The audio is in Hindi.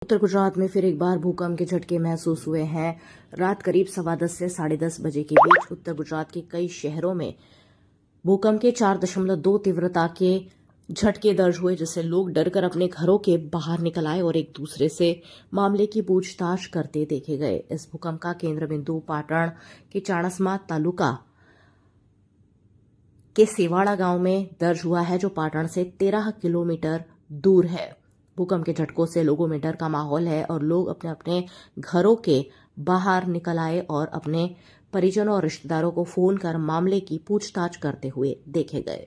उत्तर गुजरात में फिर एक बार भूकंप के झटके महसूस हुए हैं। रात करीब 10:15 से 10:30 बजे के बीच उत्तर गुजरात के कई शहरों में भूकंप के 4.2 तीव्रता के झटके दर्ज हुए, जिससे लोग डरकर अपने घरों के बाहर निकल आए और एक दूसरे से मामले की पूछताछ करते देखे गए। इस भूकंप का केंद्र बिंदु पाटण के चाणस्मा तालुका के सेवाड़ा गांव में दर्ज हुआ है, जो पाटण से 13 किलोमीटर दूर है। भूकंप के झटकों से लोगों में डर का माहौल है और लोग अपने अपने घरों के बाहर निकल आए और अपने परिजनों और रिश्तेदारों को फोन कर मामले की पूछताछ करते हुए देखे गए।